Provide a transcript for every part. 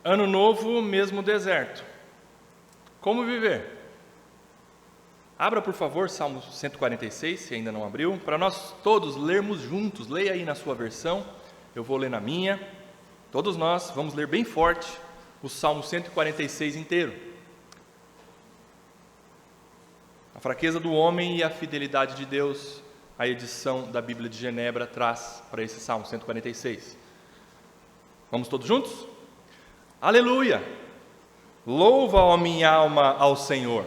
Ano novo, mesmo deserto. Como viver? Abra, por favor, Salmo 146, se ainda não abriu, para nós todos lermos juntos. Leia aí na sua versão, eu vou ler na minha. Todos nós vamos ler bem forte o Salmo 146 inteiro. A fraqueza do homem e a fidelidade de Deus, a edição da Bíblia de Genebra traz para esse Salmo 146. Vamos todos juntos? Aleluia! Louva, ó minha alma, ao Senhor.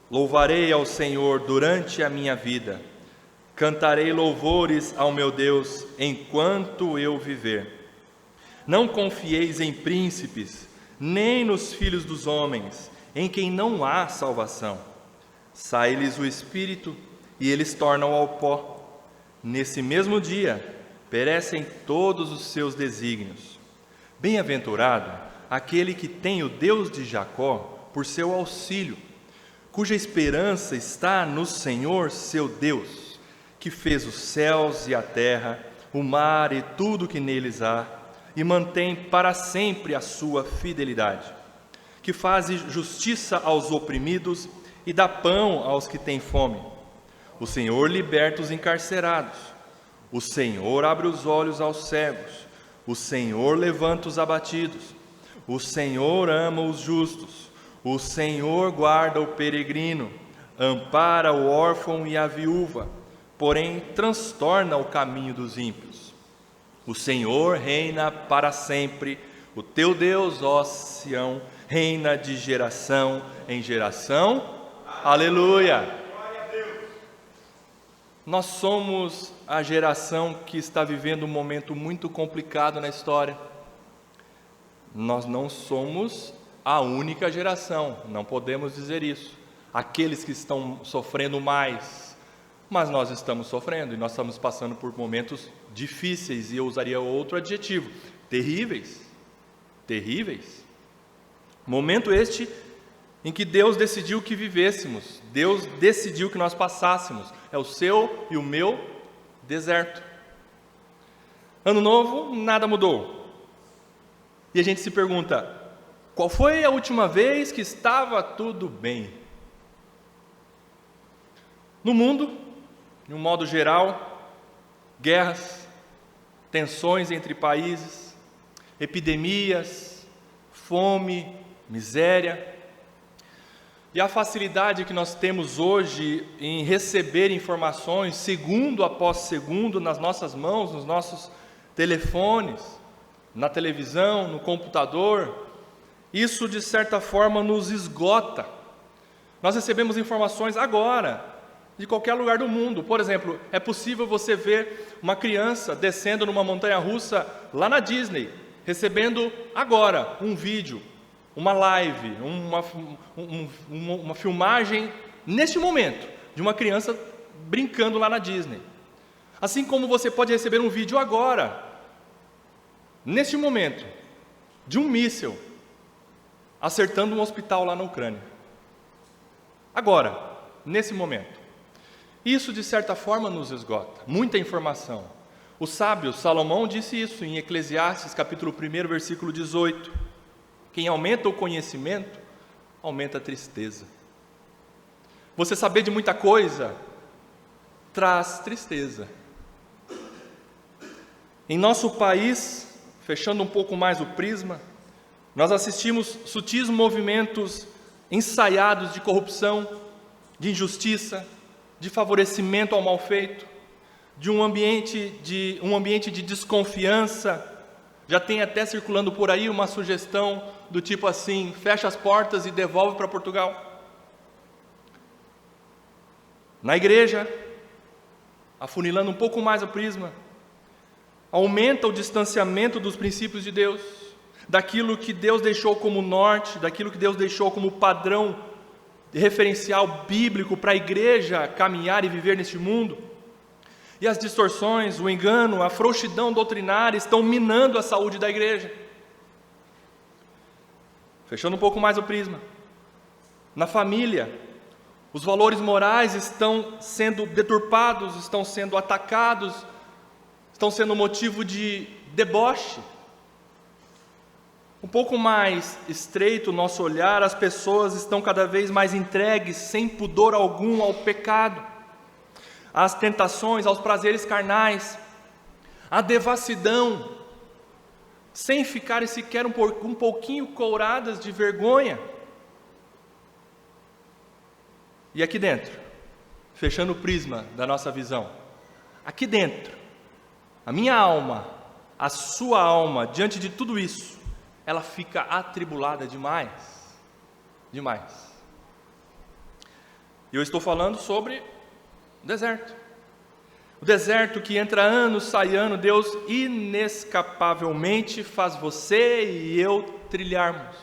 Louvarei ao Senhor durante a minha vida. Cantarei louvores ao meu Deus enquanto eu viver. Não confieis em príncipes, nem nos filhos dos homens, em quem não há salvação. Sai-lhes o espírito e eles tornam ao pó. Nesse mesmo dia perecem todos os seus desígnios. Bem-aventurado aquele que tem o Deus de Jacó por seu auxílio, cuja esperança está no Senhor seu Deus, que fez os céus e a terra, o mar e tudo que neles há, e mantém para sempre a sua fidelidade, que faz justiça aos oprimidos e dá pão aos que têm fome. O Senhor liberta os encarcerados, o Senhor abre os olhos aos cegos, o Senhor levanta os abatidos, o Senhor ama os justos, o Senhor guarda o peregrino, ampara o órfão e a viúva, porém transtorna o caminho dos ímpios. O Senhor reina para sempre, o teu Deus, ó Sião, reina de geração em geração. Aleluia! Nós somos a geração que está vivendo um momento muito complicado na história. Nós não somos a única geração, não podemos dizer isso. Aqueles que estão sofrendo mais, mas nós estamos sofrendo e nós estamos passando por momentos difíceis, e eu usaria outro adjetivo: terríveis. Terríveis. Momento este em que Deus decidiu que vivêssemos, Deus decidiu que nós passássemos. É o seu e o meu deserto. Ano novo, nada mudou. E a gente se pergunta: qual foi a última vez que estava tudo bem? No mundo, de um modo geral, guerras, tensões entre países, epidemias, fome, miséria. E a facilidade que nós temos hoje em receber informações segundo após segundo nas nossas mãos, nos nossos telefones, na televisão, no computador, isso de certa forma nos esgota. Nós recebemos informações agora, de qualquer lugar do mundo. Por exemplo, é possível você ver uma criança descendo numa montanha-russa lá na Disney, recebendo agora um vídeo, uma live, uma filmagem, neste momento, de uma criança brincando lá na Disney. Assim como você pode receber um vídeo agora, neste momento, de um míssil acertando um hospital lá na Ucrânia. Agora, nesse momento. Isso, de certa forma, nos esgota. Muita informação. O sábio Salomão disse isso em Eclesiastes, capítulo 1, versículo 18. Quem aumenta o conhecimento, aumenta a tristeza. Você saber de muita coisa traz tristeza. Em nosso país, fechando um pouco mais o prisma, nós assistimos sutis movimentos ensaiados de corrupção, de injustiça, de favorecimento ao mal feito, de um ambiente de desconfiança. Já tem até circulando por aí uma sugestão do tipo assim: fecha as portas e devolve para Portugal. Na igreja, afunilando um pouco mais o prisma, aumenta o distanciamento dos princípios de Deus, daquilo que Deus deixou como norte, daquilo que Deus deixou como padrão referencial bíblico para a igreja caminhar e viver neste mundo. E as distorções, o engano, a frouxidão doutrinária estão minando a saúde da igreja. Fechando um pouco mais o prisma. Na família, os valores morais estão sendo deturpados, estão sendo atacados, estão sendo motivo de deboche. um pouco mais estreito o nosso olhar, as pessoas estão cada vez mais entregues, sem pudor algum, ao pecado, às tentações, aos prazeres carnais, à devassidão, sem ficarem sequer um pouquinho couradas de vergonha. E aqui dentro, fechando o prisma da nossa visão, aqui dentro, a minha alma, a sua alma, diante de tudo isso, ela fica atribulada demais, demais. E eu estou falando sobre o deserto. O deserto que entra ano, sai ano, Deus inescapavelmente faz você e eu trilharmos.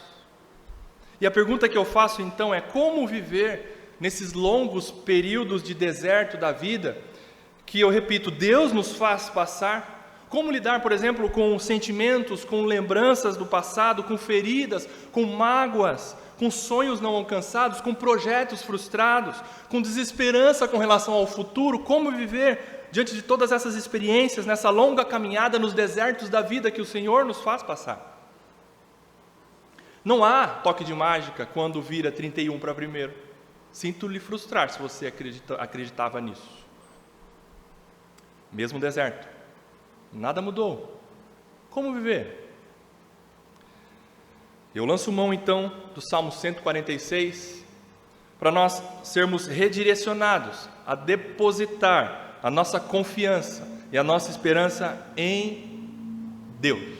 E a pergunta que eu faço então é: como viver nesses longos períodos de deserto da vida, que eu repito, Deus nos faz passar? Como lidar, por exemplo, com sentimentos, com lembranças do passado, com feridas, com mágoas, com sonhos não alcançados, com projetos frustrados, com desesperança com relação ao futuro? Como viver diante de todas essas experiências, nessa longa caminhada nos desertos da vida que o Senhor nos faz passar? Não há toque de mágica quando vira 31 para 1º. Sinto lhe frustrar se você acreditava nisso. Mesmo deserto. Nada mudou. Como viver? Eu lanço mão então do Salmo 146 para nós sermos redirecionados a depositar a nossa confiança e a nossa esperança em Deus.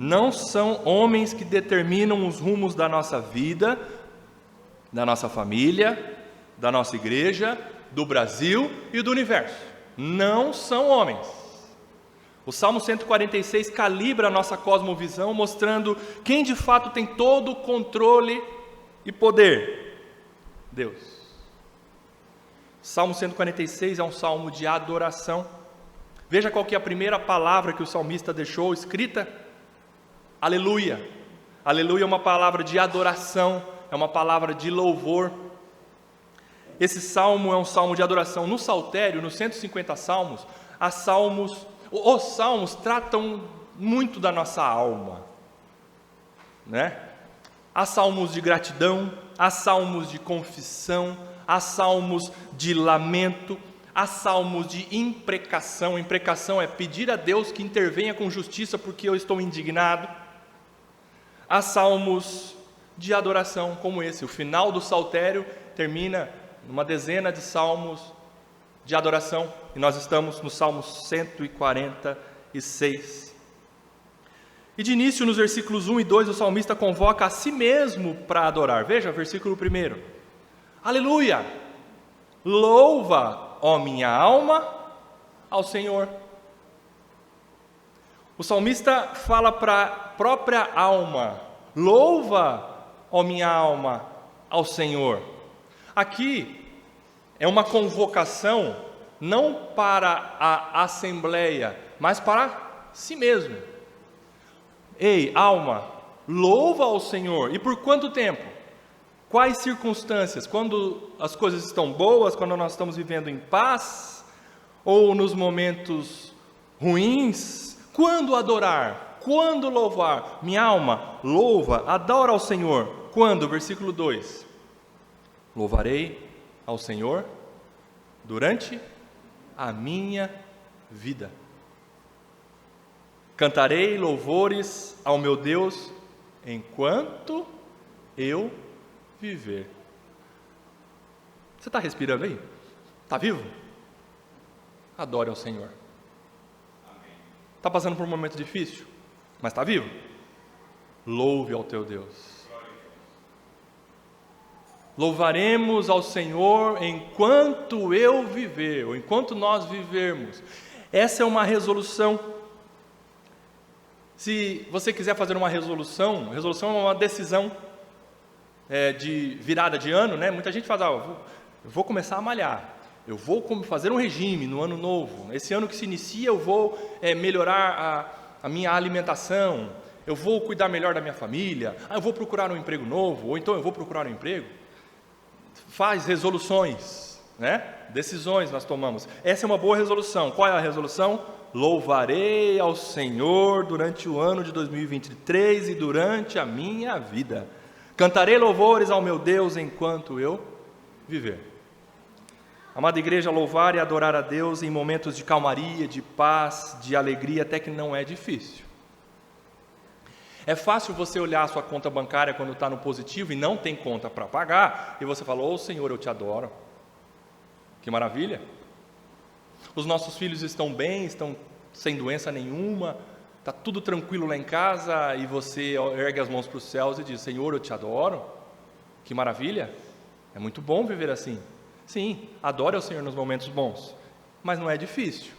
Não são homens que determinam os rumos da nossa vida, da nossa família, da nossa igreja, do Brasil e do universo. Não são homens. O Salmo 146 calibra a nossa cosmovisão, mostrando quem de fato tem todo o controle e poder: Deus. Salmo 146 é um salmo de adoração. Veja qual que é a primeira palavra que o salmista deixou escrita: aleluia. Aleluia é uma palavra de adoração, é uma palavra de louvor. Esse salmo é um salmo de adoração. No Saltério, nos 150 salmos, os salmos tratam muito da nossa alma, né? Há salmos de gratidão, há salmos de confissão, há salmos de lamento, há salmos de imprecação. Imprecação é pedir a Deus que intervenha com justiça porque eu estou indignado. Há salmos de adoração como esse. O final do Saltério termina numa dezena de salmos de adoração, e nós estamos no Salmo 146. E de início, nos versículos 1 e 2, o salmista convoca a si mesmo para adorar. Veja, versículo 1: aleluia, louva, ó minha alma, ao Senhor. O salmista fala para a própria alma: louva, ó minha alma, ao Senhor. Aqui é uma convocação não para a assembleia, mas para si mesmo. Ei, alma, louva ao Senhor. E por quanto tempo? Quais circunstâncias? Quando as coisas estão boas, quando nós estamos vivendo em paz, ou nos momentos ruins? Quando adorar? Quando louvar? Minha alma, louva, adora ao Senhor. Quando? Versículo 2: louvarei ao Senhor durante a minha vida. Cantarei louvores ao meu Deus enquanto eu viver. Você está respirando aí? Está vivo? Adore ao Senhor. Está passando por um momento difícil, mas está vivo? Louve ao teu Deus. Louvaremos ao Senhor enquanto eu viver, ou enquanto nós vivermos. Essa é uma resolução. Se você quiser fazer uma resolução é uma decisão de virada de ano, né? Muita gente fala: eu vou começar a malhar, eu vou fazer um regime no ano novo, esse ano que se inicia eu vou melhorar a minha alimentação, eu vou cuidar melhor da minha família, eu vou procurar um emprego novo, ou então eu vou procurar um emprego. Faz resoluções, né? Decisões nós tomamos. Essa é uma boa resolução. Qual é a resolução? louvarei ao Senhor durante o ano de 2023 e durante a minha vida. Cantarei louvores ao meu Deus enquanto eu viver. Amada igreja, louvar e adorar a Deus em momentos de calmaria, de paz, de alegria, até que não é difícil. É fácil você olhar a sua conta bancária quando está no positivo e não tem conta para pagar, e você fala, ô Senhor, eu te adoro. Que maravilha. Os nossos filhos estão bem, estão sem doença nenhuma, está tudo tranquilo lá em casa, e você ergue as mãos para os céus e diz, Senhor, eu te adoro. Que maravilha. É muito bom viver assim. Sim, adore ao Senhor nos momentos bons, mas não é difícil.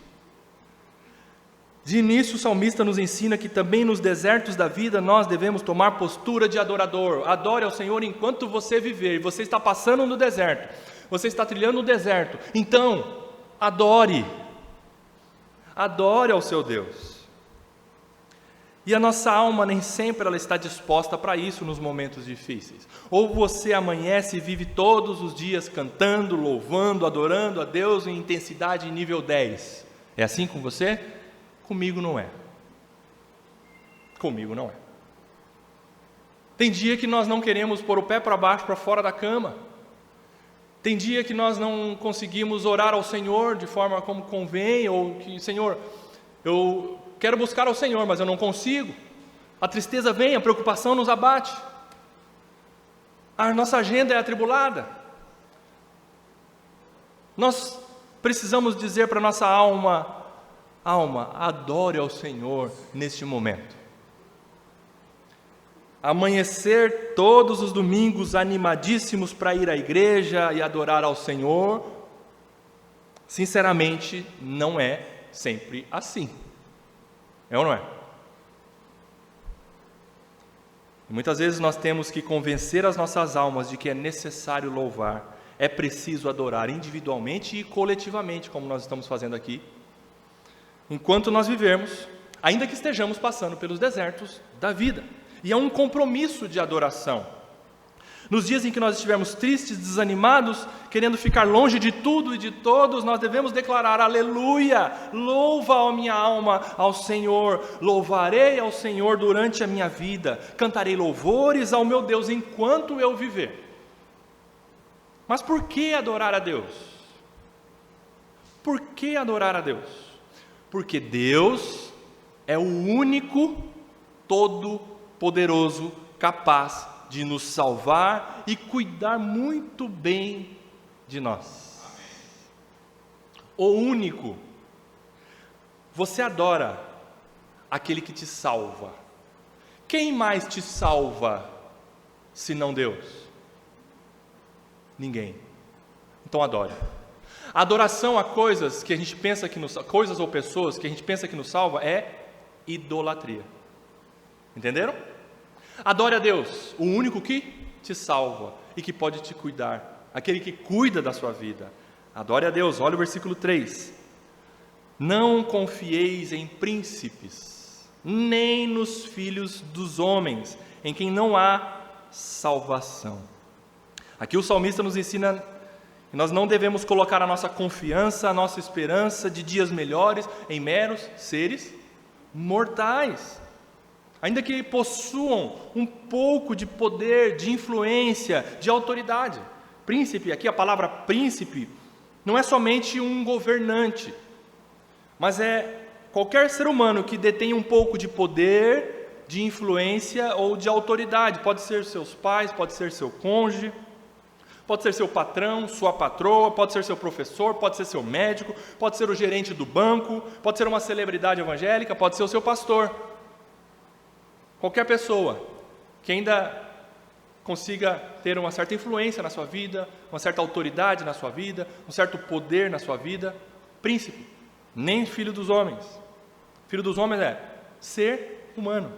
De início, o salmista nos ensina que também nos desertos da vida nós devemos tomar postura de adorador. Adore ao Senhor enquanto você viver. Você está passando no deserto, você está trilhando o deserto, então adore. Adore ao seu Deus. E a nossa alma nem sempre ela está disposta para isso nos momentos difíceis. Ou você amanhece e vive todos os dias cantando, louvando, adorando a Deus em intensidade nível 10. É assim com você? Comigo não é. Comigo não é. Tem dia que nós não queremos pôr o pé para baixo, para fora da cama. Tem dia que nós não conseguimos orar ao Senhor de forma como convém, ou que, Senhor, eu quero buscar ao Senhor, mas eu não consigo. A tristeza vem, a preocupação nos abate. A nossa agenda é atribulada. Nós precisamos dizer para a nossa alma, adore ao Senhor neste momento. Amanhecer todos os domingos animadíssimos para ir à igreja e adorar ao Senhor, sinceramente, não é sempre assim. É ou não é? E muitas vezes nós temos que convencer as nossas almas de que é necessário louvar, é preciso adorar individualmente e coletivamente, como nós estamos fazendo aqui, enquanto nós vivermos, ainda que estejamos passando pelos desertos da vida. E é um compromisso de adoração. Nos dias em que nós estivermos tristes, desanimados, querendo ficar longe de tudo e de todos, nós devemos declarar, aleluia, louva a minha alma ao Senhor, louvarei ao Senhor durante a minha vida, cantarei louvores ao meu Deus enquanto eu viver. Mas por que adorar a Deus? Por que adorar a Deus? Porque Deus é o único, todo-poderoso, capaz de nos salvar e cuidar muito bem de nós. O único. Você adora aquele que te salva. Quem mais te salva senão Deus? Ninguém. Então adore. A adoração a coisas que a gente pensa que nos, coisas ou pessoas que a gente pensa que nos salva é idolatria. Entenderam? Adore a Deus, o único que te salva e que pode te cuidar, aquele que cuida da sua vida. Adore a Deus. Olha o versículo 3. Não confieis em príncipes, nem nos filhos dos homens, em quem não há salvação. Aqui o salmista nos ensina que nós não devemos colocar a nossa confiança, a nossa esperança de dias melhores em meros seres mortais, ainda que possuam um pouco de poder, de influência, de autoridade. Príncipe, aqui a palavra príncipe, não é somente um governante, mas é qualquer ser humano que detém um pouco de poder, de influência ou de autoridade. Pode ser seus pais, pode ser seu cônjuge, pode ser seu patrão, sua patroa, pode ser seu professor, pode ser seu médico, pode ser o gerente do banco, pode ser uma celebridade evangélica, pode ser o seu pastor. Qualquer pessoa que ainda consiga ter uma certa influência na sua vida, uma certa autoridade na sua vida, um certo poder na sua vida, príncipe, nem filho dos homens. Filho dos homens é ser humano.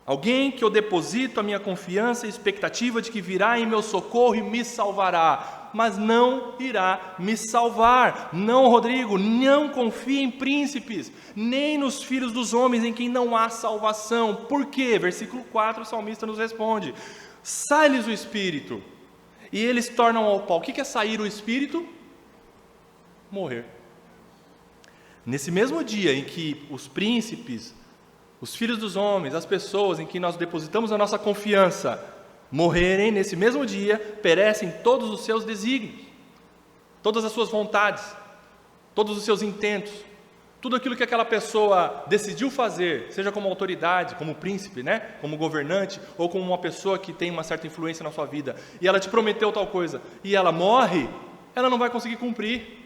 Alguém que eu deposito a minha confiança e expectativa de que virá em meu socorro e me salvará, mas não irá me salvar. Não, Rodrigo, não confie em príncipes, nem nos filhos dos homens em quem não há salvação. Por quê? Versículo 4, o salmista nos responde: sai-lhes o espírito, e eles tornam ao pó. O que é sair o espírito? Morrer. Nesse mesmo dia em que os príncipes, os filhos dos homens, as pessoas em que nós depositamos a nossa confiança morrerem, nesse mesmo dia perecem todos os seus desígnios, todas as suas vontades, todos os seus intentos, tudo aquilo que aquela pessoa decidiu fazer, seja como autoridade, como príncipe, como governante, ou como uma pessoa que tem uma certa influência na sua vida, e ela te prometeu tal coisa, e ela morre, ela não vai conseguir cumprir.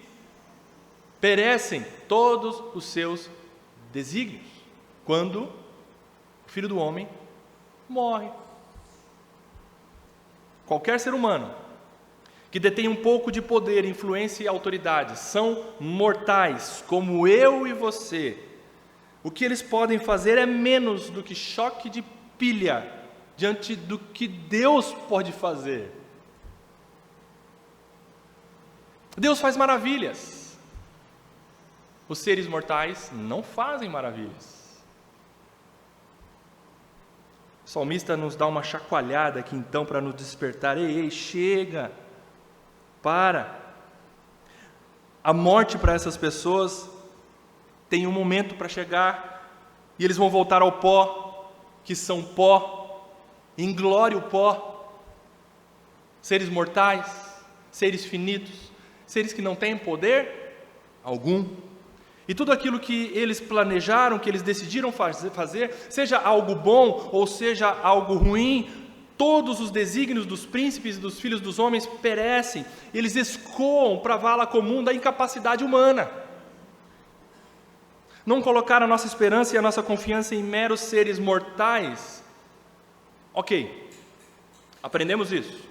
Perecem todos os seus desígnios quando o Filho do Homem morre. Qualquer ser humano que detém um pouco de poder, influência e autoridade são mortais, como eu e você. O que eles podem fazer é menos do que choque de pilha diante do que Deus pode fazer. Deus faz maravilhas. Os seres mortais não fazem maravilhas. O salmista nos dá uma chacoalhada aqui então para nos despertar. Ei, chega, para. A morte para essas pessoas tem um momento para chegar, e eles vão voltar ao pó, que são pó, inglório pó. Seres mortais, seres finitos, seres que não têm poder algum. E tudo aquilo que eles planejaram, que eles decidiram fazer, seja algo bom ou seja algo ruim, todos os desígnios dos príncipes e dos filhos dos homens perecem. Eles escoam para a vala comum da incapacidade humana. Não colocar a nossa esperança e a nossa confiança em meros seres mortais. Ok, aprendemos isso.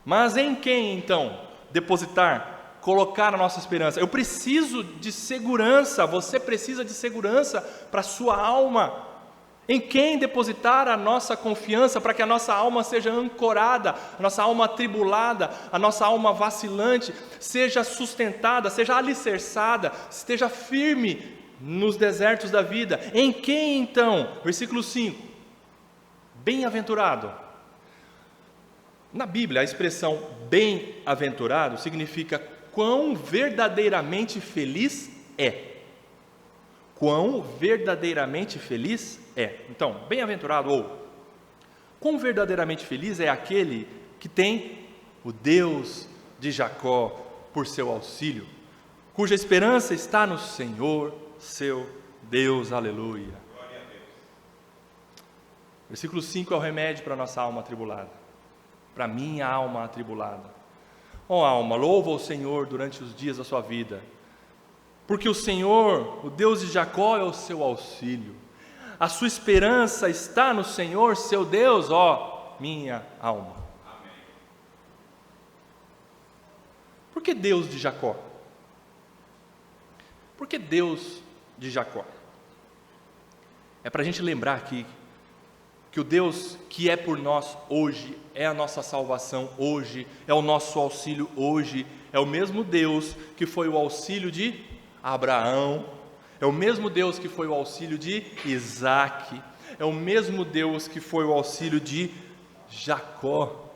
Mas em quem então depositar, colocar a nossa esperança? Eu preciso de segurança, você precisa de segurança para a sua alma. Em quem depositar a nossa confiança para que a nossa alma seja ancorada, a nossa alma atribulada, a nossa alma vacilante, seja sustentada, seja alicerçada, esteja firme nos desertos da vida? Em quem então? Versículo 5. Bem-aventurado. Na Bíblia, a expressão bem-aventurado significa quão verdadeiramente feliz é. Quão verdadeiramente feliz é. Então, bem-aventurado ou quão verdadeiramente feliz é aquele que tem o Deus de Jacó por seu auxílio, cuja esperança está no Senhor, seu Deus. Aleluia. Glória a Deus. Versículo 5 é o remédio para a nossa alma atribulada, para a minha alma atribulada. Ó alma, louva o Senhor durante os dias da sua vida, porque o Senhor, o Deus de Jacó, é o seu auxílio. A sua esperança está no Senhor, seu Deus, ó minha alma. Amém. Por que Deus de Jacó? Por que Deus de Jacó? É para a gente lembrar aqui que o Deus que é por nós hoje, é a nossa salvação hoje, é o nosso auxílio hoje, é o mesmo Deus que foi o auxílio de Abraão, é o mesmo Deus que foi o auxílio de Isaac, é o mesmo Deus que foi o auxílio de Jacó.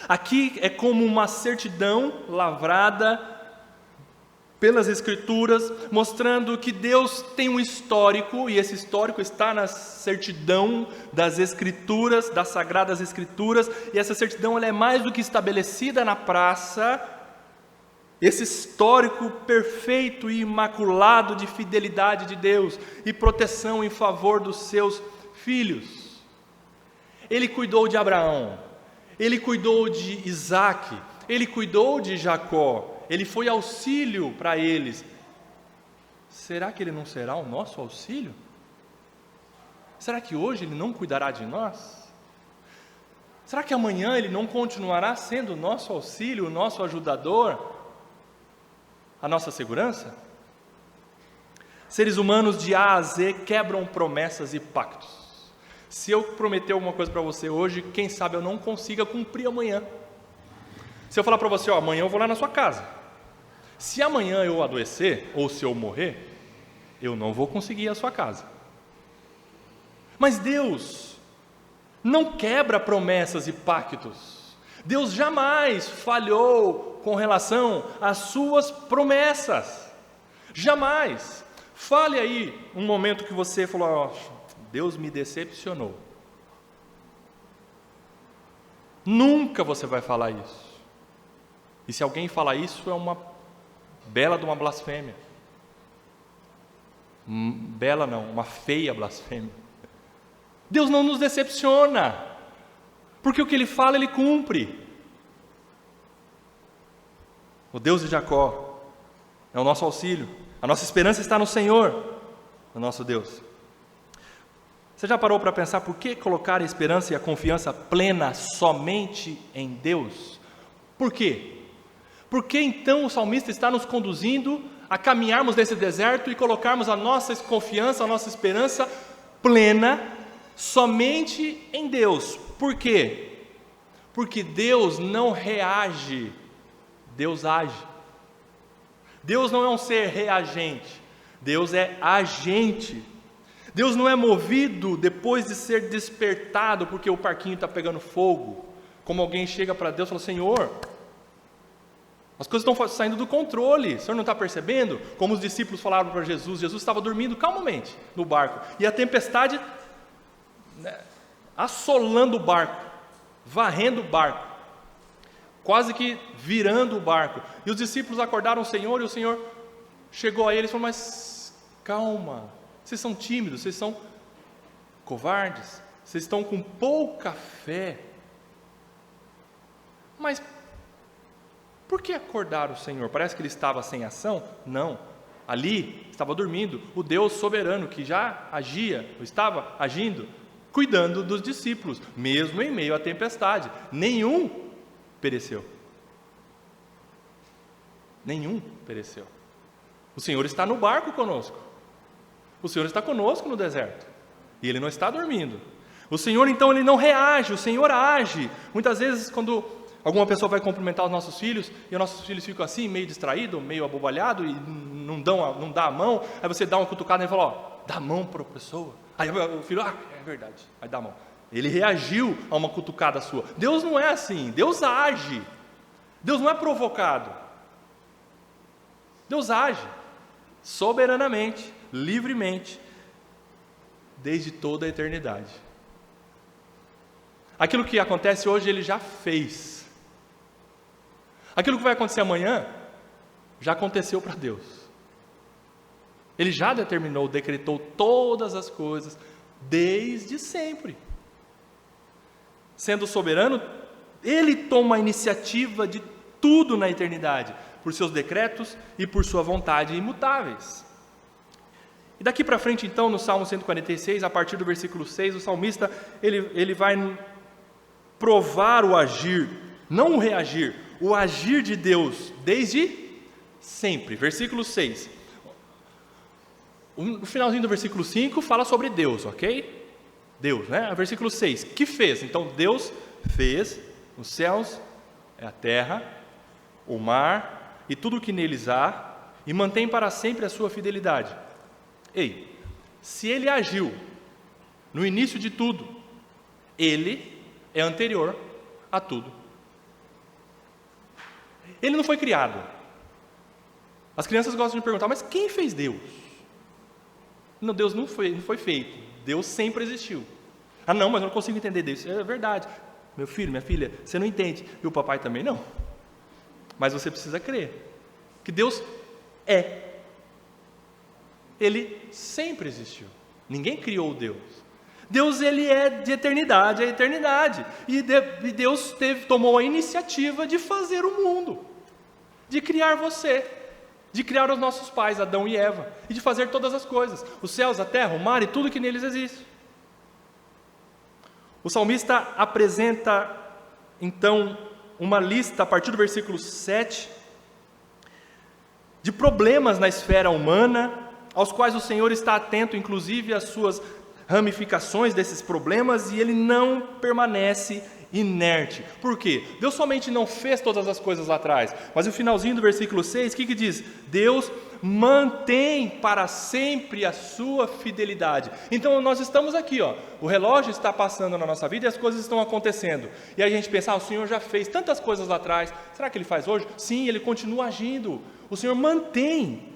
Aqui é como uma certidão lavrada pelas Escrituras, mostrando que Deus tem um histórico, e esse histórico está na certidão das Escrituras, das Sagradas Escrituras, e essa certidão ela é mais do que estabelecida na praça. Esse histórico perfeito e imaculado de fidelidade de Deus e proteção em favor dos seus filhos. Ele cuidou de Abraão, ele cuidou de Isaac, ele cuidou de Jacó, ele foi auxílio para eles. Será que ele não será o nosso auxílio? Será que hoje ele não cuidará de nós? Será que amanhã ele não continuará sendo o nosso auxílio, o nosso ajudador, a nossa segurança? Seres humanos de A a Z quebram promessas e pactos. Se eu prometer alguma coisa para você hoje, quem sabe eu não consiga cumprir amanhã. Se eu falar para você, amanhã eu vou lá na sua casa. Se amanhã eu adoecer, ou se eu morrer, eu não vou conseguir ir à sua casa. Mas Deus não quebra promessas e pactos. Deus jamais falhou com relação às suas promessas. Jamais. Fale aí um momento que você falou: oh, Deus me decepcionou. Nunca você vai falar isso. E se alguém falar isso, é uma bela de uma blasfêmia. Bela não, uma feia blasfêmia. Deus não nos decepciona, porque o que Ele fala, Ele cumpre. O Deus de Jacó é o nosso auxílio. A nossa esperança está no Senhor, no nosso Deus. Você já parou para pensar por que colocar a esperança e a confiança plena somente em Deus? Por quê? Porque então o salmista está nos conduzindo a caminharmos nesse deserto e colocarmos a nossa confiança, a nossa esperança plena somente em Deus. Por quê? Porque Deus não reage, Deus age. Deus não é um ser reagente, Deus é agente. Deus não é movido depois de ser despertado porque o parquinho está pegando fogo, como alguém chega para Deus e fala: Senhor, as coisas estão saindo do controle, o Senhor não está percebendo? Como os discípulos falaram para Jesus, Jesus estava dormindo calmamente no barco, e a tempestade assolando o barco, varrendo o barco, quase que virando o barco, e os discípulos acordaram o Senhor, e o Senhor chegou a eles e falou: mas calma, vocês são tímidos, vocês são covardes, vocês estão com pouca fé. Mas por que acordaram o Senhor? Parece que ele estava sem ação? Não, ali estava dormindo o Deus soberano que já agia, estava agindo, cuidando dos discípulos, mesmo em meio à tempestade. Nenhum pereceu. Nenhum pereceu. O Senhor está no barco conosco. O Senhor está conosco no deserto. E Ele não está dormindo. O Senhor, então, Ele não reage, o Senhor age. Muitas vezes, quando alguma pessoa vai cumprimentar os nossos filhos, e os nossos filhos ficam assim, meio distraídos, meio abobalhados, e não dá a mão, aí você dá uma cutucada e fala: ó, dá a mão para a pessoa. Aí o filho: ah, é verdade, aí dá a mão. Ele reagiu a uma cutucada sua. Deus não é assim, Deus age. Deus não é provocado. Deus age soberanamente, livremente, desde toda a eternidade. Aquilo que acontece hoje, Ele já fez. Aquilo que vai acontecer amanhã, já aconteceu para Deus. Ele já determinou, decretou todas as coisas, desde sempre. Sendo soberano, Ele toma a iniciativa de tudo na eternidade, por seus decretos e por sua vontade imutáveis. E daqui para frente, então, no Salmo 146, a partir do versículo 6, o salmista, ele vai provar o agir, não o reagir, o agir de Deus, desde sempre. Versículo 6. O finalzinho do versículo 5 fala sobre Deus, ok? Deus, né? Versículo 6, que fez? Então, Deus fez os céus, a terra, o mar e tudo o que neles há, e mantém para sempre a sua fidelidade. Ei, se Ele agiu no início de tudo, Ele é anterior a tudo. Ele não foi criado. As crianças gostam de perguntar: mas quem fez Deus? Não, Deus não foi feito. Deus sempre existiu. Ah, não, mas eu não consigo entender Deus. É verdade. Meu filho, minha filha, você não entende. E o papai também não. Mas você precisa crer que Deus é. Ele sempre existiu. Ninguém criou Deus. Deus, Ele é de eternidade a eternidade. E Deus tomou a iniciativa de fazer o mundo, de criar você, de criar os nossos pais, Adão e Eva, e de fazer todas as coisas, os céus, a terra, o mar e tudo que neles existe. O salmista apresenta, então, uma lista, a partir do versículo 7, de problemas na esfera humana, aos quais o Senhor está atento, inclusive às suas ramificações desses problemas, e Ele não permanece inerte. Por quê? Deus somente não fez todas as coisas lá atrás, mas o finalzinho do versículo 6, o que diz? Deus mantém para sempre a sua fidelidade. Então nós estamos aqui, o relógio está passando na nossa vida e as coisas estão acontecendo, e a gente pensa: o Senhor já fez tantas coisas lá atrás, será que Ele faz hoje? Sim, Ele continua agindo. O Senhor mantém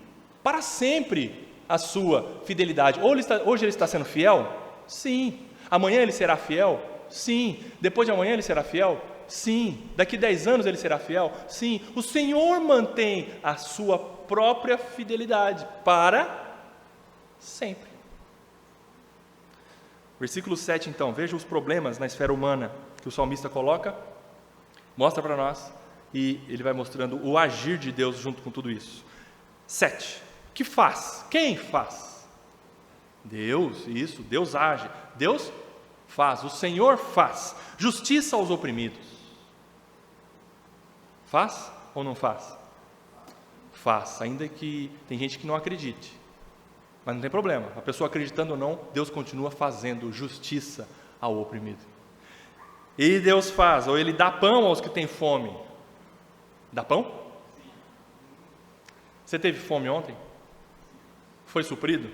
para sempre a sua fidelidade. Hoje ele está sendo fiel? Sim. Amanhã ele será fiel? Sim. Depois de amanhã ele será fiel? Sim. Daqui 10 anos ele será fiel? Sim. O Senhor mantém a sua própria fidelidade para sempre. Versículo 7 então, veja os problemas na esfera humana que o salmista coloca, mostra para nós, e ele vai mostrando o agir de Deus junto com tudo isso. 7. Que faz? Quem faz? Deus, isso, Deus age. Deus faz, o Senhor faz. Justiça aos oprimidos. Faz ou não faz? Faz, ainda que tem gente que não acredite. Mas não tem problema, a pessoa acreditando ou não, Deus continua fazendo justiça ao oprimido. E Deus faz, ou Ele dá pão aos que têm fome. Dá pão? Você teve fome ontem? Foi suprido?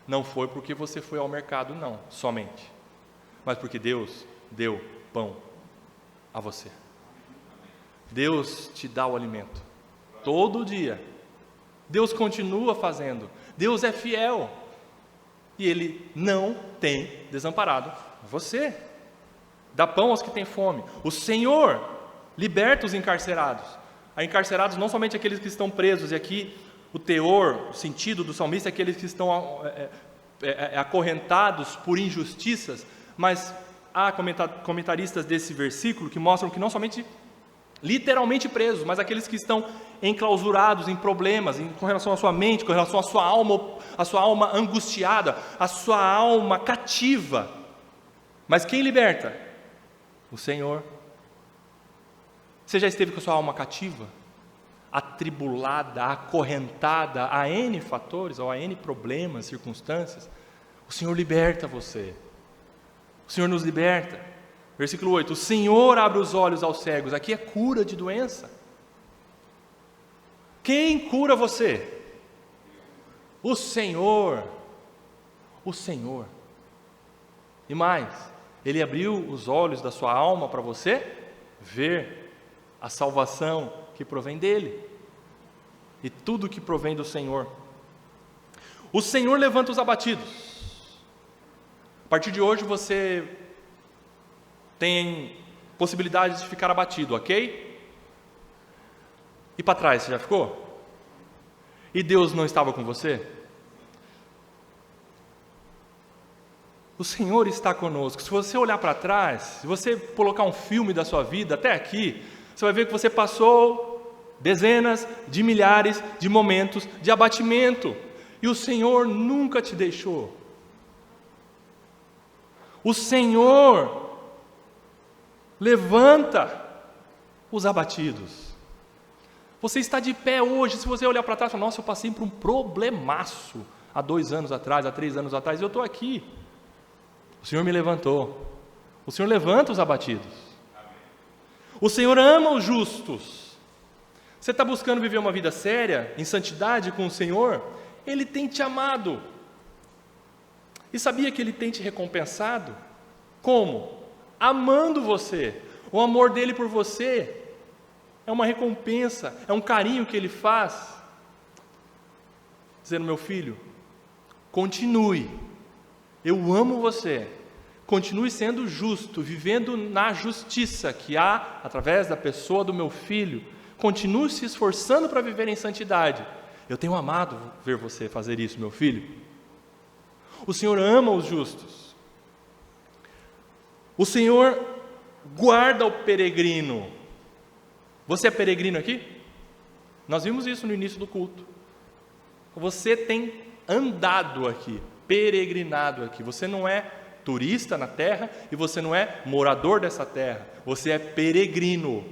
Não foi porque você foi ao mercado, não, somente. Mas porque Deus deu pão a você. Deus te dá o alimento. Todo dia. Deus continua fazendo. Deus é fiel. E Ele não tem desamparado você. Dá pão aos que têm fome. O Senhor liberta os encarcerados. Há encarcerados não somente aqueles que estão presos, e aqui o teor, o sentido do salmista é aqueles que estão acorrentados por injustiças, mas há comentaristas desse versículo que mostram que não somente literalmente presos, mas aqueles que estão enclausurados em problemas, com relação à sua mente, com relação à sua alma angustiada, à sua alma cativa. Mas quem liberta? O Senhor. Você já esteve com a sua alma cativa? Atribulada, acorrentada a N fatores, ou a N problemas, circunstâncias? O Senhor liberta você. O Senhor nos liberta. Versículo 8, o Senhor abre os olhos aos cegos. Aqui é cura de doença. Quem cura você? O Senhor. O Senhor. E mais, Ele abriu os olhos da sua alma para você ver a salvação que provém dEle. E tudo que provém do Senhor. O Senhor levanta os abatidos. A partir de hoje você tem possibilidade de ficar abatido, ok? E para trás, você já ficou? E Deus não estava com você? O Senhor está conosco. Se você olhar para trás, se você colocar um filme da sua vida até aqui, você vai ver que você passou dezenas de milhares de momentos de abatimento, e o Senhor nunca te deixou. O Senhor levanta os abatidos. Você está de pé hoje. Se você olhar para trás e falar, nossa, eu passei por um problemaço há 2 anos atrás, há 3 anos atrás, e eu estou aqui. O Senhor me levantou. O Senhor levanta os abatidos. O Senhor ama os justos. Você está buscando viver uma vida séria, em santidade com o Senhor? Ele tem te amado. E sabia que Ele tem te recompensado? Como? Amando você. O amor dEle por você é uma recompensa, é um carinho que Ele faz. Dizendo, meu filho, continue. Eu amo você. Continue sendo justo, vivendo na justiça que há através da pessoa do meu filho. Continue se esforçando para viver em santidade. Eu tenho amado ver você fazer isso, meu filho. O Senhor ama os justos. O Senhor guarda o peregrino. Você é peregrino aqui? Nós vimos isso no início do culto. Você tem andado aqui, peregrinado aqui. Você não é turista na terra e você não é morador dessa terra. Você é peregrino.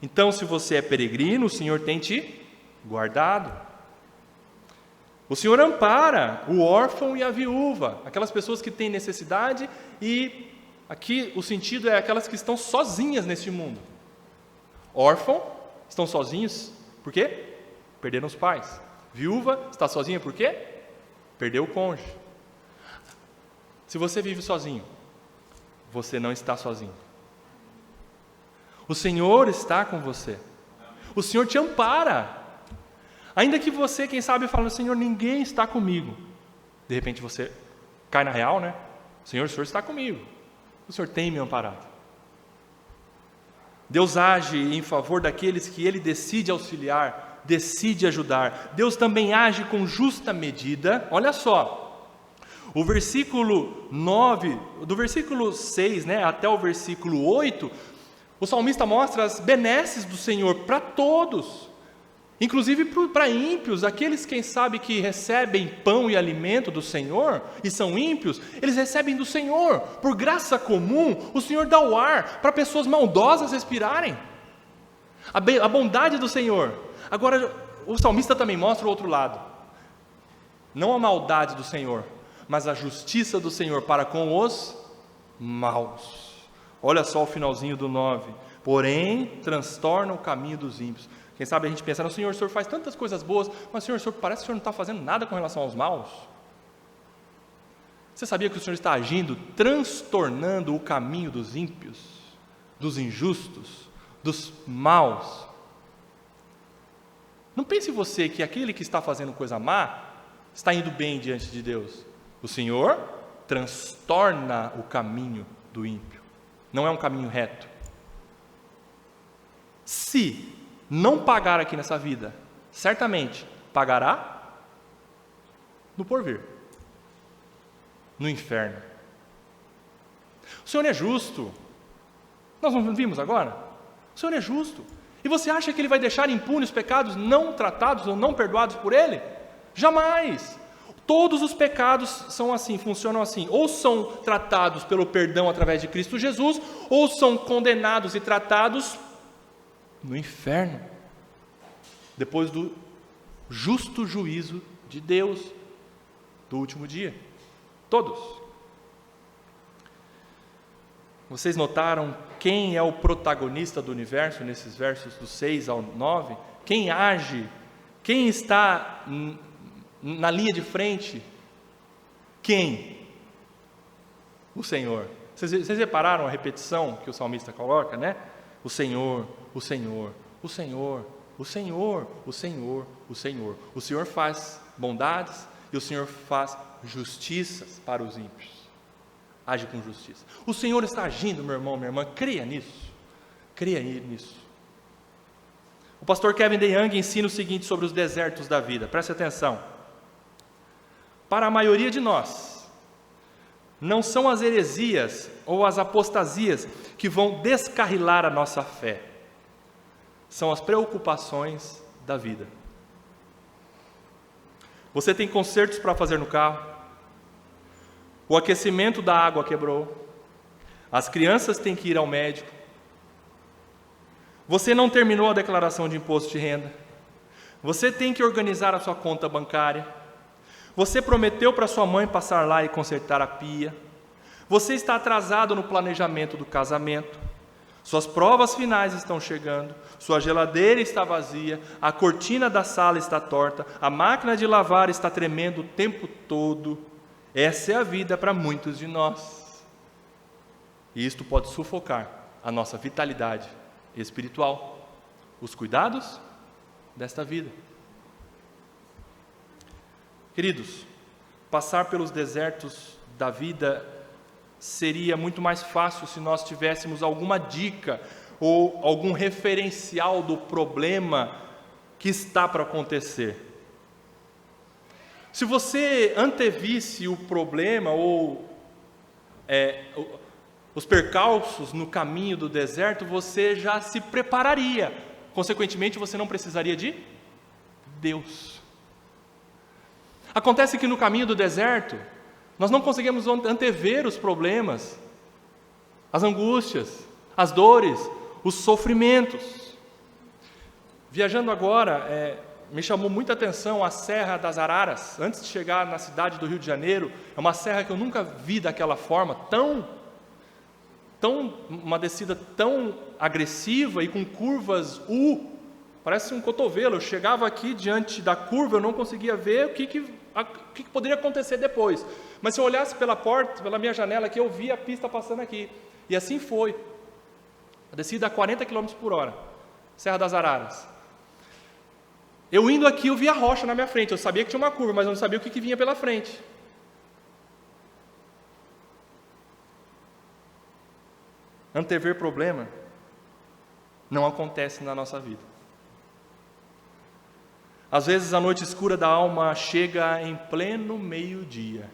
Então, se você é peregrino, o Senhor tem te guardado. O Senhor ampara o órfão e a viúva, aquelas pessoas que têm necessidade, e aqui o sentido é aquelas que estão sozinhas neste mundo. Órfão, estão sozinhos, por quê? Perderam os pais. Viúva, está sozinha por quê? Perdeu o cônjuge. Se você vive sozinho, você não está sozinho. O Senhor está com você. O Senhor te ampara. Ainda que você, quem sabe, fale, Senhor, ninguém está comigo. De repente você cai na real, né? Senhor, o Senhor está comigo. O Senhor tem me amparado. Deus age em favor daqueles que Ele decide auxiliar, decide ajudar. Deus também age com justa medida. Olha só, o versículo 9, do versículo 6, né, até o versículo 8, o salmista mostra as benesses do Senhor para todos, inclusive para ímpios, aqueles, quem sabe, que recebem pão e alimento do Senhor, e são ímpios, eles recebem do Senhor, por graça comum, o Senhor dá o ar para pessoas maldosas respirarem, a bondade do Senhor. Agora, o salmista também mostra o outro lado, não a maldade do Senhor, mas a justiça do Senhor para com os maus. Olha só o finalzinho do 9, porém, transtorna o caminho dos ímpios. Quem sabe a gente pensa, Senhor, o Senhor faz tantas coisas boas, mas Senhor, parece que o Senhor não está fazendo nada com relação aos maus. Você sabia que o Senhor está agindo, transtornando o caminho dos ímpios, dos injustos, dos maus? Não pense você que aquele que está fazendo coisa má, está indo bem diante de Deus. O Senhor transtorna o caminho do ímpio. Não é um caminho reto. Se não pagar aqui nessa vida, certamente pagará no porvir, no inferno. O Senhor é justo. Nós não vimos agora? O Senhor é justo. E você acha que Ele vai deixar impunes os pecados não tratados ou não perdoados por Ele? Jamais. Todos os pecados são assim, funcionam assim. Ou são tratados pelo perdão através de Cristo Jesus, ou são condenados e tratados no inferno, depois do justo juízo de Deus, do último dia. Todos. Vocês notaram quem é o protagonista do universo nesses versos do 6 ao 9? Quem age? Quem está na linha de frente? Quem? O Senhor. Vocês repararam a repetição que o salmista coloca, né? O Senhor, o Senhor, o Senhor, o Senhor, o Senhor, o Senhor. O Senhor faz bondades e o Senhor faz justiças para os ímpios. Age com justiça. O Senhor está agindo, meu irmão, minha irmã, creia nisso. Creia nisso. O pastor Kevin DeYoung ensina o seguinte sobre os desertos da vida. Preste atenção. Para a maioria de nós, não são as heresias ou as apostasias que vão descarrilar a nossa fé. São as preocupações da vida. Você tem consertos para fazer no carro, o aquecimento da água quebrou, as crianças têm que ir ao médico, você não terminou a declaração de imposto de renda, você tem que organizar a sua conta bancária, você prometeu para sua mãe passar lá e consertar a pia, você está atrasado no planejamento do casamento, suas provas finais estão chegando, sua geladeira está vazia, a cortina da sala está torta, a máquina de lavar está tremendo o tempo todo. Essa é a vida para muitos de nós. E isto pode sufocar a nossa vitalidade espiritual, os cuidados desta vida. Queridos, passar pelos desertos da vida seria muito mais fácil se nós tivéssemos alguma dica ou algum referencial do problema que está para acontecer. Se você antevisse o problema ou os percalços no caminho do deserto, você já se prepararia. Consequentemente, você não precisaria de Deus. Acontece que no caminho do deserto, nós não conseguimos antever os problemas, as angústias, as dores, os sofrimentos. Viajando agora, me chamou muita atenção a Serra das Araras. Antes de chegar na cidade do Rio de Janeiro, é uma serra que eu nunca vi daquela forma, uma descida tão agressiva e com curvas parece um cotovelo. Eu chegava aqui diante da curva, eu não conseguia ver o que poderia acontecer depois. Mas se eu olhasse pela porta, pela minha janela aqui, eu via a pista passando aqui. E assim foi. A descida a 40 km por hora, Serra das Araras. Eu indo aqui, eu vi a rocha na minha frente. Eu sabia que tinha uma curva, mas eu não sabia o que vinha pela frente. Antever problema não acontece na nossa vida. Às vezes a noite escura da alma chega em pleno meio-dia.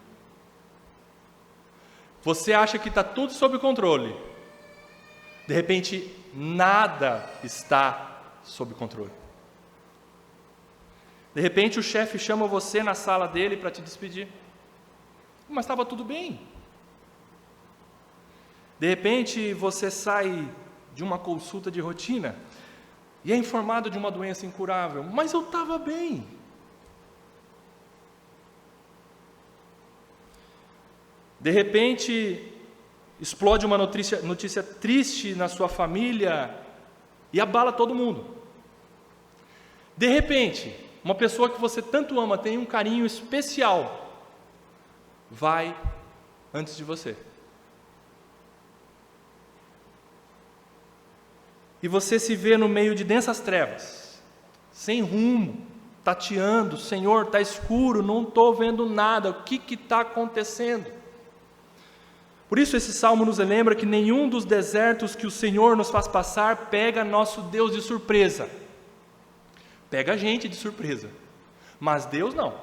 Você acha que está tudo sob controle. De repente, nada está sob controle. De repente o chefe chama você na sala dele para te despedir. Mas estava tudo bem. De repente você sai de uma consulta de rotina e é informado de uma doença incurável. Mas eu estava bem. De repente explode uma notícia triste na sua família e abala todo mundo. De repente, uma pessoa que você tanto ama, tem um carinho especial, vai antes de você. E você se vê no meio de densas trevas, sem rumo, tateando, Senhor, está escuro, não estou vendo nada, o que está acontecendo? Por isso esse salmo nos lembra que nenhum dos desertos que o Senhor nos faz passar pega nosso Deus de surpresa. Pega a gente de surpresa, mas Deus não.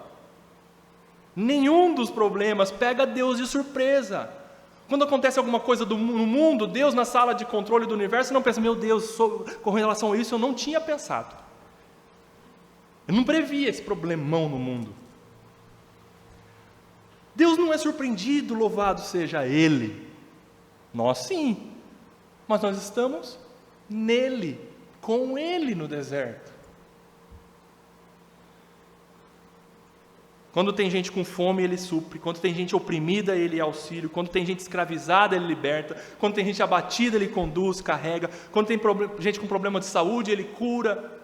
Nenhum dos problemas pega Deus de surpresa. Quando acontece alguma coisa no mundo, Deus na sala de controle do universo não pensa, meu Deus, com relação a isso eu não tinha pensado. Eu não previa esse problemão no mundo. Deus não é surpreendido, louvado seja Ele. Nós sim, mas nós estamos nele, com Ele no deserto. Quando tem gente com fome, Ele supre. Quando tem gente oprimida, Ele auxilia. Quando tem gente escravizada, Ele liberta. Quando tem gente abatida, Ele conduz, carrega. Quando tem gente com problema de saúde, Ele cura.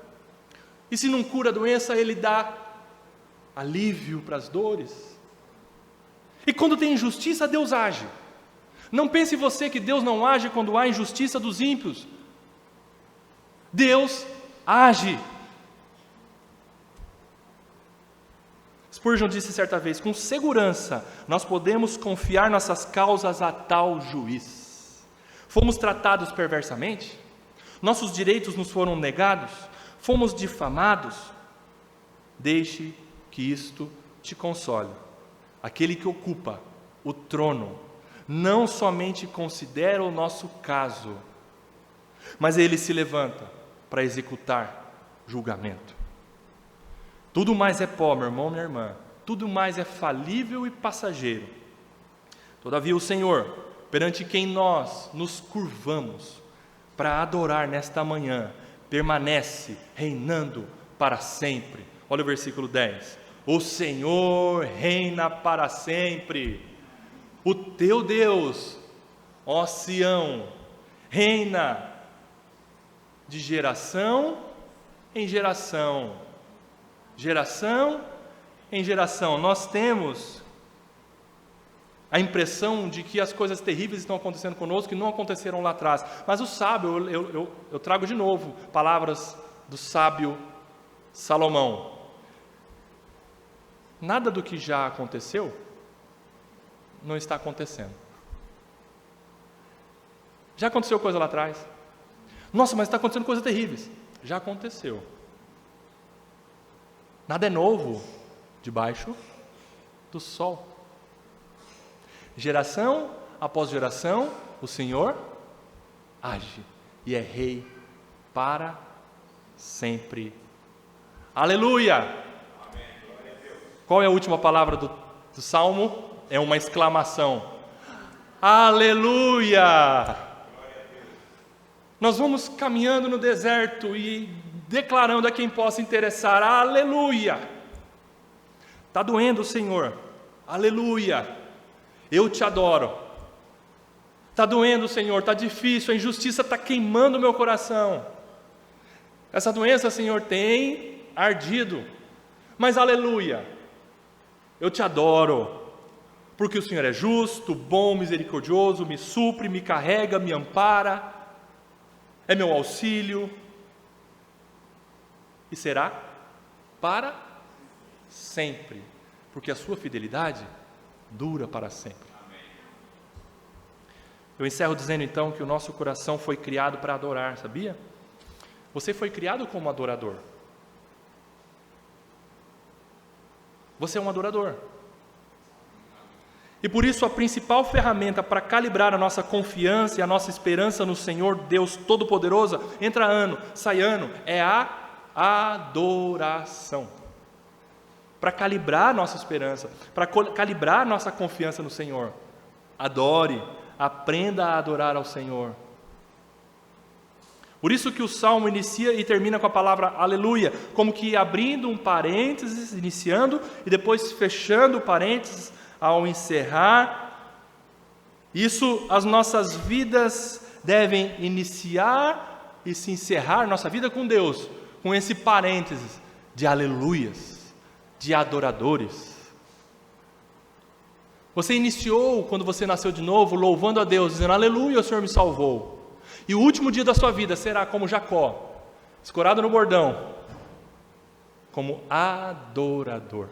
E se não cura a doença, Ele dá alívio para as dores. E quando tem injustiça, Deus age. Não pense você que Deus não age quando há injustiça dos ímpios. Deus age. Spurgeon disse certa vez, com segurança nós podemos confiar nossas causas a tal juiz. Fomos tratados perversamente? Nossos direitos nos foram negados? Fomos difamados? Deixe que isto te console. Aquele que ocupa o trono não somente considera o nosso caso, mas ele se levanta para executar julgamento. Tudo mais é pó, meu irmão, minha irmã. Tudo mais é falível e passageiro. Todavia o Senhor, perante quem nós nos curvamos para adorar nesta manhã, permanece reinando para sempre. Olha o versículo 10. O Senhor reina para sempre. O teu Deus, ó Sião, reina de geração em geração. Geração em geração. Nós temos a impressão de que as coisas terríveis estão acontecendo conosco que não aconteceram lá atrás. Mas o sábio, eu trago de novo palavras do sábio Salomão. Nada do que já aconteceu não está acontecendo. Já aconteceu coisa lá atrás. Nossa, mas está acontecendo coisas terríveis. Já aconteceu. Nada é novo debaixo do sol. Geração após geração, o Senhor age e é rei para sempre. Aleluia! Amém. Qual é a última palavra do Salmo? É uma exclamação. Aleluia! Nós vamos caminhando no deserto e declarando a quem possa interessar, aleluia, está doendo, Senhor, aleluia, eu te adoro, está doendo, Senhor, está difícil, a injustiça está queimando o meu coração, essa doença, Senhor, tem ardido, mas aleluia, eu te adoro, porque o Senhor é justo, bom, misericordioso, me supre, me carrega, me ampara, é meu auxílio. E será para sempre, porque a sua fidelidade dura para sempre. Eu encerro dizendo então que o nosso coração foi criado para adorar, sabia? Você foi criado como adorador. Você é um adorador. E por isso a principal ferramenta para calibrar a nossa confiança e a nossa esperança no Senhor Deus Todo-Poderoso, entra ano, sai ano, é a adoração. Para calibrar a nossa esperança, para calibrar a nossa confiança no Senhor, adore, aprenda a adorar ao Senhor. Por isso que o Salmo inicia e termina com a palavra aleluia, como que abrindo um parênteses, iniciando, e depois fechando o parênteses, ao encerrar. Isso, as nossas vidas devem iniciar e se encerrar, nossa vida com Deus, com esse parênteses de aleluias, de adoradores. Você iniciou, quando você nasceu de novo, louvando a Deus, dizendo aleluia, o Senhor me salvou. E o último dia da sua vida será como Jacó, escorado no bordão, como adorador.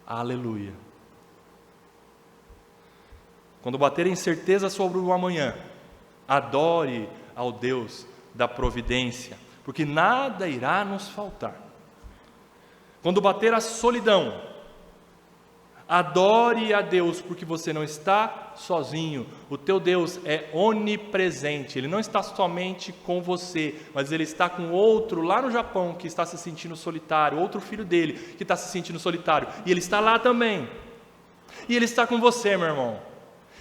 Aleluia. Quando bater incerteza sobre o amanhã, adore ao Deus da providência, porque nada irá nos faltar. Quando bater a solidão, adore a Deus, porque você não está sozinho. O teu Deus é onipresente, Ele não está somente com você, mas Ele está com outro lá no Japão que está se sentindo solitário, outro filho dele que está se sentindo solitário, e Ele está lá também. E Ele está com você, meu irmão.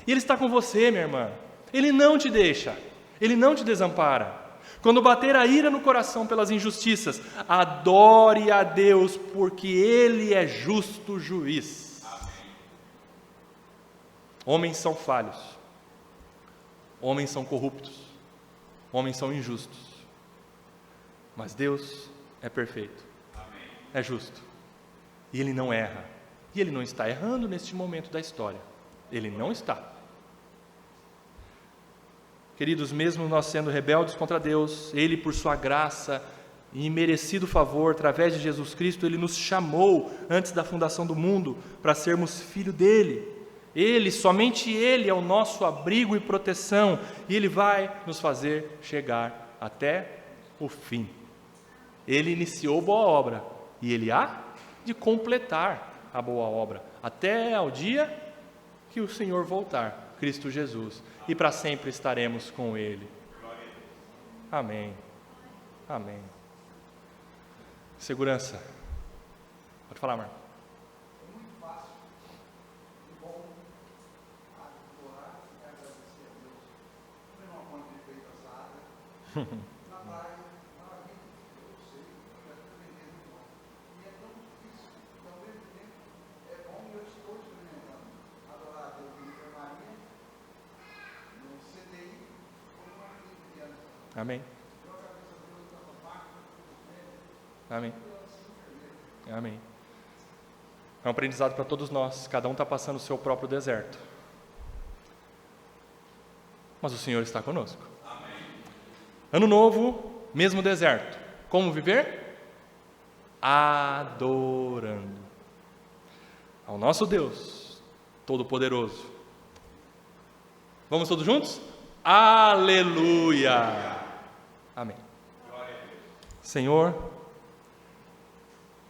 E Ele está com você, minha irmã. Ele não te deixa, Ele não te desampara. Quando bater a ira no coração pelas injustiças, adore a Deus, porque Ele é justo juiz. Homens são falhos, homens são corruptos, homens são injustos, mas Deus é perfeito, é justo, e Ele não erra, e Ele não está errando neste momento da história, Ele não está. Queridos, mesmo nós sendo rebeldes contra Deus, Ele, por sua graça e imerecido favor, através de Jesus Cristo, Ele nos chamou antes da fundação do mundo para sermos filho dEle. Ele, somente Ele é o nosso abrigo e proteção, e Ele vai nos fazer chegar até o fim. Ele iniciou boa obra, e Ele há de completar a boa obra, até ao dia que o Senhor voltar, Cristo Jesus, e para sempre estaremos com Ele. Amém. Amém. Segurança. Pode falar, Marcos. Na praia, na vida, eu sei, eu já experimentei muito bom. E é tão difícil, e ao mesmo tempo é bom e eu estou experimentando. Adorar a Deus em enfermaria, no CTI, como uma criança. Amém. Eu agradeço a Deus pela parte dos médicos. Amém. Amém. É um aprendizado para todos nós. Cada um está passando o seu próprio deserto. Mas o Senhor está conosco. Ano novo, mesmo deserto. Como viver? Adorando ao nosso Deus Todo-Poderoso. Vamos todos juntos? Aleluia! Amém. Senhor,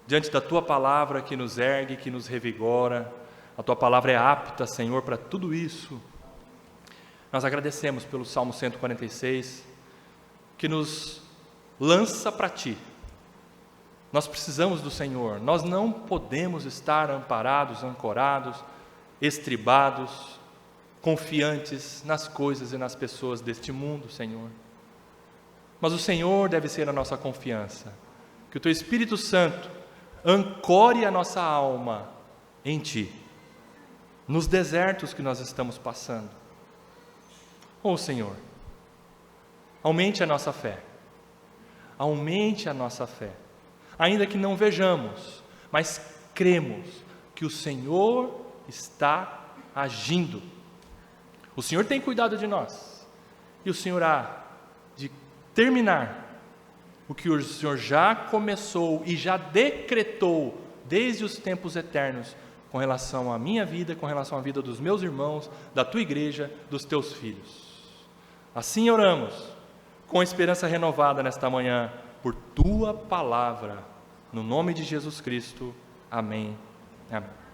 diante da Tua palavra que nos ergue, que nos revigora, a Tua palavra é apta, Senhor, para tudo isso. Nós agradecemos pelo Salmo 146, que nos lança para Ti. Nós precisamos do Senhor, nós não podemos estar amparados, ancorados, estribados, confiantes nas coisas e nas pessoas deste mundo, Senhor. Mas o Senhor deve ser a nossa confiança, que o Teu Espírito Santo ancore a nossa alma em Ti, nos desertos que nós estamos passando. Oh Senhor, aumente a nossa fé, aumente a nossa fé, ainda que não vejamos, mas cremos que o Senhor está agindo. O Senhor tem cuidado de nós, e o Senhor há de terminar o que o Senhor já começou e já decretou desde os tempos eternos com relação à minha vida, com relação à vida dos meus irmãos, da tua igreja, dos teus filhos. Assim oramos, com esperança renovada nesta manhã, por tua palavra, no nome de Jesus Cristo. Amém. Amém.